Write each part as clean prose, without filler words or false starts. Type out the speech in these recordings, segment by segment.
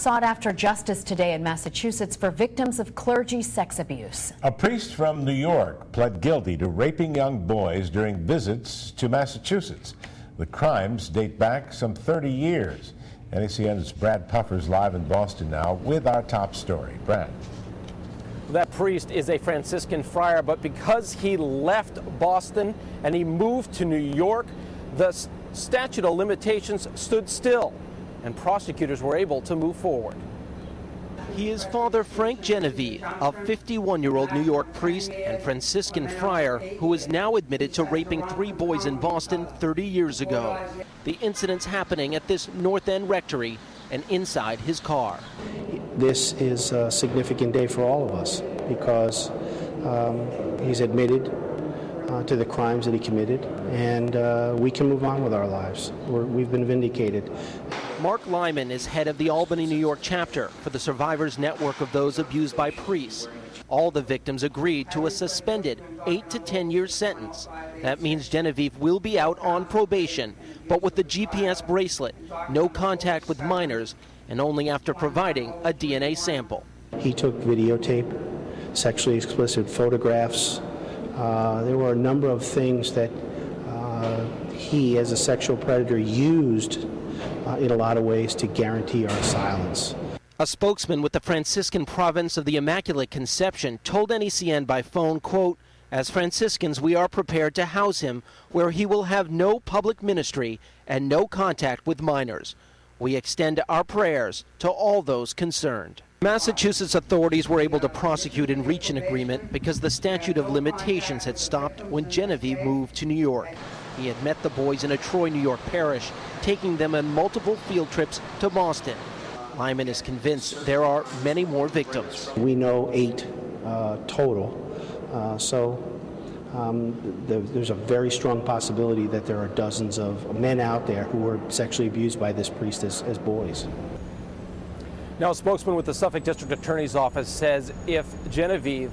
sought after justice today in Massachusetts for victims of clergy sex abuse. A priest from New York pled guilty to raping young boys during visits to Massachusetts. The crimes date back some 30 years. NECN's Brad Puffer's live in Boston now with our top story. Brad. That priest is a Franciscan friar, but because he left Boston and he moved to New York, the statute of limitations stood still, and prosecutors were able to move forward. He is Father Frank Genevieve, a 51-year-old New York priest and Franciscan friar who is now admitted to raping 3 boys in Boston 30 years ago. The incidents happening at this North End rectory and inside his car. This is a significant day for all of us because he's admitted to the crimes that he committed, and we can move on with our lives. We've been vindicated. Mark Lyman is head of the Albany, New York chapter for the Survivors Network of those abused by priests. All the victims agreed to a suspended 8 to 10 year sentence. That means Genevieve will be out on probation, but with the GPS bracelet, no contact with minors, and only after providing a DNA sample. He took videotape, sexually explicit photographs. There were a number of things that he, as a sexual predator, used in a lot of ways to guarantee our silence. A spokesman with the Franciscan province of the Immaculate Conception told NECN by phone, quote, "As Franciscans, we are prepared to house him where he will have no public ministry and no contact with minors. We extend our prayers to all those concerned." Massachusetts authorities were able to prosecute and reach an agreement because the statute of limitations had stopped when Genevieve moved to New York. He had met the boys in a Troy, New York parish, taking them on multiple field trips to Boston. Lyman is convinced there are many more victims. We know 8 total, there's a very strong possibility that there are dozens of men out there who were sexually abused by this priest as boys. Now, a spokesman with the Suffolk District Attorney's Office says if Genevieve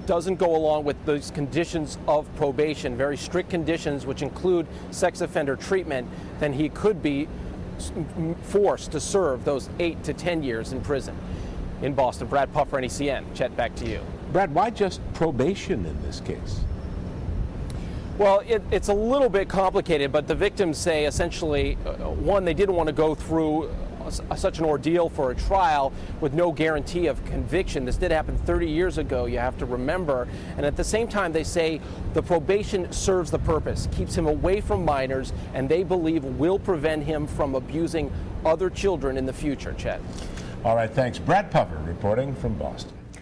doesn't go along with those conditions of probation, very strict conditions which include sex offender treatment, then he could be forced to serve those 8 to 10 years in prison. In Boston, Brad Puffer, NECN. Chet, back to you. Brad, why just probation in this case? Well, it's a little bit complicated, but the victims say essentially, one, they didn't want to go through such an ordeal for a trial with no guarantee of conviction. This did happen 30 years ago, you have to remember. And at the same time, they say the probation serves the purpose, keeps him away from minors, and they believe will prevent him from abusing other children in the future. Chet. All right, thanks. Brad Puffer reporting from Boston.